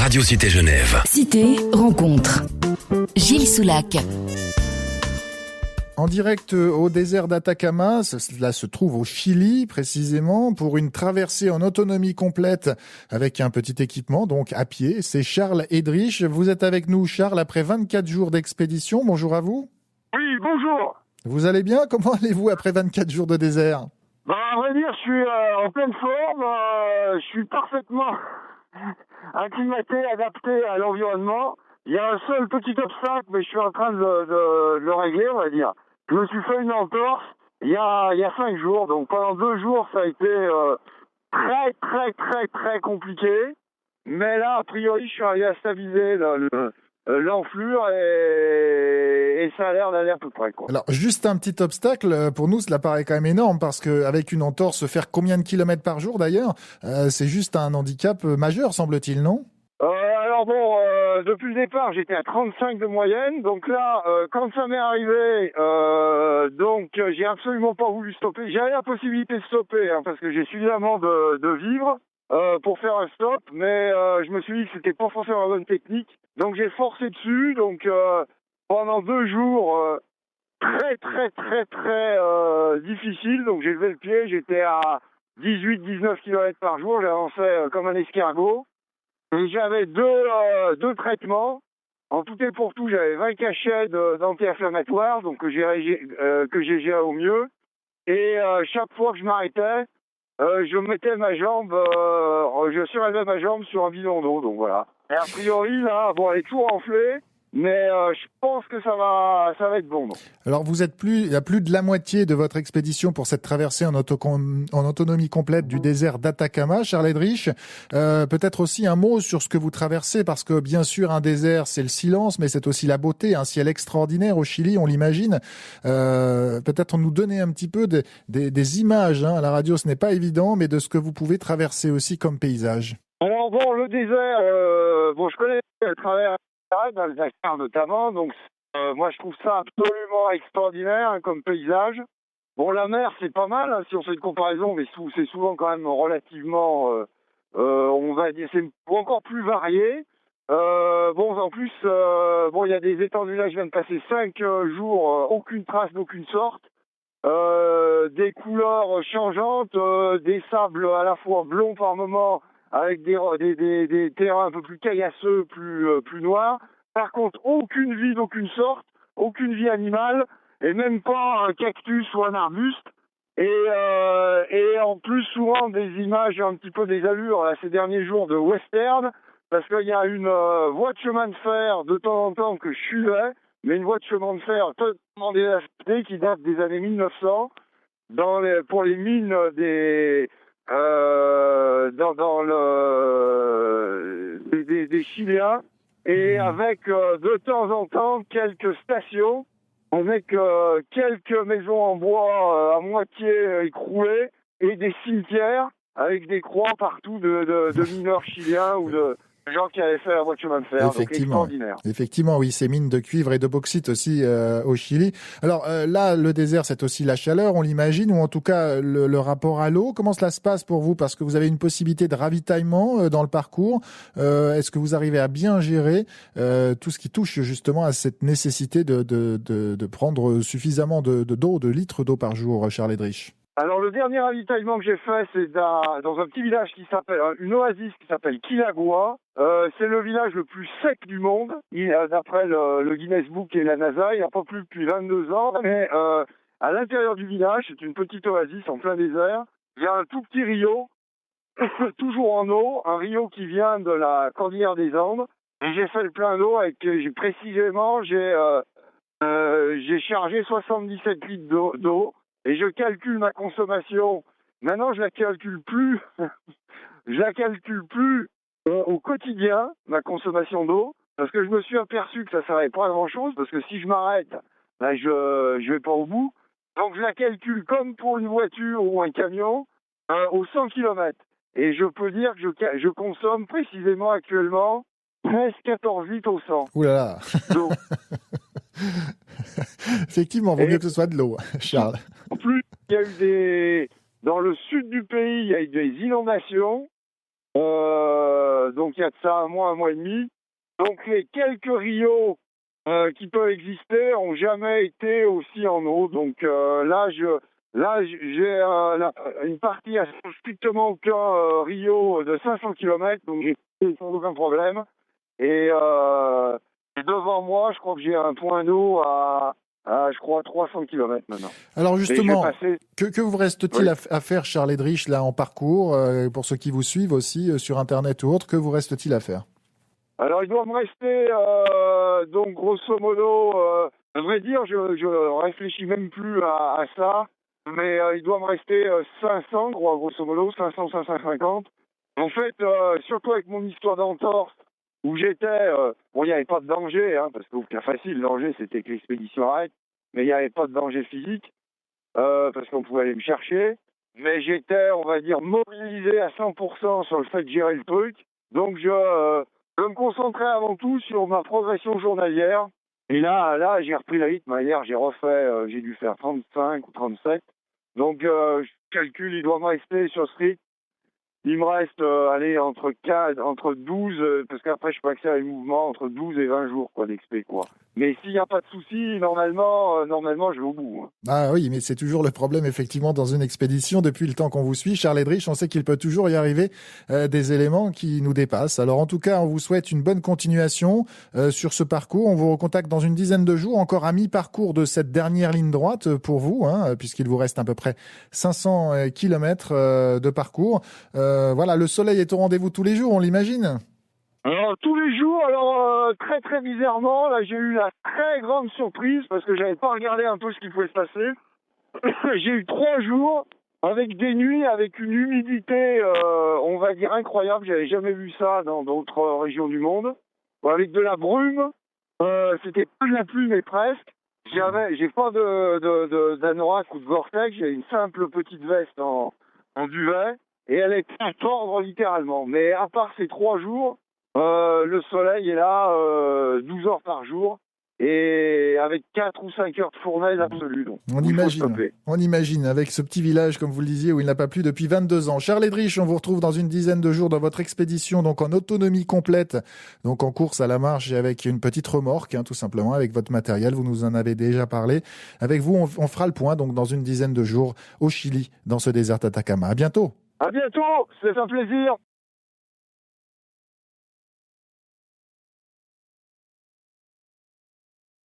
Radio Cité Genève. Cité rencontre. Gilles Soulac. En direct au désert d'Atacama, cela se trouve au Chili précisément, pour une traversée en autonomie complète avec un petit équipement, donc à pied. C'est Charles Edrich. Vous êtes avec nous, Charles, après 24 jours d'expédition. Bonjour à vous. Oui, bonjour. Vous allez bien? Comment allez-vous après 24 jours de désert? À vrai dire, je suis en pleine forme. Je suis parfaitement acclimaté, adapté à l'environnement. Il y a un seul petit obstacle, mais je suis en train de le régler, on va dire. Je me suis fait une entorse il y a 5 jours. Donc pendant 2 jours, ça a été très compliqué. Mais là, a priori, je suis arrivé à stabiliser l'enflure et ça a l'air d'aller à peu près, quoi. Alors, juste un petit obstacle, pour nous, cela paraît quand même énorme, parce qu'avec une entorse, faire combien de kilomètres par jour d'ailleurs, c'est juste un handicap majeur, semble-t-il, non? Alors bon, depuis le départ, j'étais à 35 de moyenne. Donc là, quand ça m'est arrivé, j'ai absolument pas voulu stopper. J'avais la possibilité de stopper, parce que j'ai suffisamment de vivres pour faire un stop. Mais je me suis dit que c'était pas forcément la bonne technique. Donc j'ai forcé dessus. Donc pendant 2 jours, très difficile. Donc j'ai levé le pied. J'étais à 18-19 km par jour. J'avançais comme un escargot. Et j'avais deux traitements. En tout et pour tout, j'avais 20 cachets d'anti-inflammatoires, donc que j'ai géré au mieux. Et chaque fois que je m'arrêtais, je mettais ma jambe, je surélevais ma jambe sur un bidon d'eau, donc voilà. Et a priori, là, bon, elle est toujours enflée, mais je pense que ça va être bon. Donc. Alors, il y a plus de la moitié de votre expédition pour cette traversée en autonomie complète du désert d'Atacama, Charles Edrich. Peut-être aussi un mot sur ce que vous traversez, parce que bien sûr, un désert, c'est le silence, mais c'est aussi la beauté, un ciel extraordinaire au Chili, on l'imagine. Peut-être nous donner un petit peu des images, à la radio, ce n'est pas évident, mais de ce que vous pouvez traverser aussi comme paysage. Alors bon, le désert, je connais le travers dans le Dakar notamment, donc moi je trouve ça absolument extraordinaire comme paysage. Bon, la mer c'est pas mal, si on fait une comparaison, mais c'est souvent quand même relativement, on va dire, c'est encore plus varié. En plus, il y a des étendues là, je viens de passer 5 jours, aucune trace d'aucune sorte. Des couleurs changeantes, des sables à la fois blonds par moments, avec des terrains un peu plus caillasseux, plus noirs. Par contre, aucune vie d'aucune sorte, aucune vie animale, et même pas un cactus ou un arbuste. Et en plus, souvent des images, un petit peu des allures là, ces derniers jours de western, parce qu'il y a une voie de chemin de fer de temps en temps que je suivais, mais une voie de chemin de fer totalement désastrée qui date des années 1900, pour les mines des des Chiliens, et avec de temps en temps quelques stations avec quelques maisons en bois à moitié écroulées et des cimetières avec des croix partout de mineurs chiliens ou de gens qui avaient fait la voie de chemin de fer. Donc extraordinaire. Effectivement, oui, ces mines de cuivre et de bauxite aussi au Chili. Alors là, le désert, c'est aussi la chaleur, on l'imagine, ou en tout cas le rapport à l'eau. Comment cela se passe pour vous? Parce que vous avez une possibilité de ravitaillement dans le parcours. Est-ce que vous arrivez à bien gérer tout ce qui touche justement à cette nécessité de prendre suffisamment d'eau, de litres d'eau par jour, Charles Edrich? Alors le dernier ravitaillement que j'ai fait, c'est dans un petit village une oasis qui s'appelle Kilagua. C'est le village le plus sec du monde, d'après le Guinness Book et la NASA. Il n'y a pas plu depuis 22 ans, mais à l'intérieur du village, c'est une petite oasis en plein désert. Il y a un tout petit rio, toujours en eau, un rio qui vient de la cordillère des Andes. Et j'ai fait le plein d'eau j'ai chargé 77 litres d'eau. Et je calcule ma consommation. Maintenant, je la calcule plus. Je la calcule plus au quotidien, ma consommation d'eau, parce que je me suis aperçu que ça ne servait pas à grand-chose, parce que si je m'arrête, je vais pas au bout. Donc, je la calcule comme pour une voiture ou un camion, aux 100 km. Et je peux dire que je consomme précisément actuellement 13-14 litres au 100. Ouh là là. Donc, effectivement, vaut mieux que ce soit de l'eau, Charles. En plus, il y a eu dans le sud du pays, il y a eu des inondations. Donc il y a de ça un mois et demi. Donc les quelques rios qui peuvent exister ont jamais été aussi en eau. Donc j'ai une partie à strictement aucun rio de 500 km, donc j'ai sans aucun problème. Et devant moi, je crois que j'ai un point d'eau à je crois 300 km maintenant. Alors justement, passé... que vous reste-t-il à faire, Charles Edrich, là en parcours, pour ceux qui vous suivent aussi sur Internet ou autre, que vous reste-t-il à faire? Alors il doit me rester, donc grosso modo, à vrai dire, je réfléchis même plus à ça, mais il doit me rester 500, grosso modo, 500, 550. En fait, surtout avec mon histoire d'entorse, où j'étais, bon, il n'y avait pas de danger, hein, parce que c'est facile, le danger, c'était que l'expédition arrête, mais il n'y avait pas de danger physique, parce qu'on pouvait aller me chercher. Mais j'étais, on va dire, mobilisé à 100% sur le fait de gérer le truc. Donc je me concentrais avant tout sur ma progression journalière. Et là, j'ai repris la rythme. Hier, j'ai dû faire 35 ou 37. Donc je calcule, il doit me rester sur ce rythme. Il me reste, entre 12, parce qu'après, je peux accéder à les mouvements, entre 12 et 20 jours, quoi, d'expé, quoi. Mais s'il n'y a pas de souci, normalement, je vais au bout. Hein. Ah oui, mais c'est toujours le problème, effectivement, dans une expédition. Depuis le temps qu'on vous suit, Charles Edrich, on sait qu'il peut toujours y arriver des éléments qui nous dépassent. Alors, en tout cas, on vous souhaite une bonne continuation sur ce parcours. On vous recontacte dans une dizaine de jours, encore à mi-parcours de cette dernière ligne droite pour vous, hein, puisqu'il vous reste à peu près 500 kilomètres de parcours. Voilà, le soleil est au rendez-vous tous les jours, on l'imagine. Alors, tous les jours, très très bizarrement, là j'ai eu la très grande surprise parce que j'avais pas regardé un peu ce qui pouvait se passer. J'ai eu 3 jours avec des nuits, avec une humidité, on va dire incroyable. J'avais jamais vu ça dans d'autres régions du monde. Avec de la brume, c'était pas de la pluie mais presque. J'ai pas d'anorak ou de Gore-Tex, j'ai une simple petite veste en duvet et elle est à tordre littéralement. Mais à part ces 3 jours, le soleil est là 12 heures par jour et avec 4 ou 5 heures de fournaise absolue. Donc, on imagine, avec ce petit village, comme vous le disiez, où il n'a pas plu depuis 22 ans. Charles Edrich, on vous retrouve dans une dizaine de jours dans votre expédition, donc en autonomie complète, donc en course à la marche et avec une petite remorque, hein, tout simplement, avec votre matériel. Vous nous en avez déjà parlé. Avec vous, on fera le point, donc dans une dizaine de jours, au Chili, dans ce désert d'Atacama. À bientôt. À bientôt, c'est un plaisir.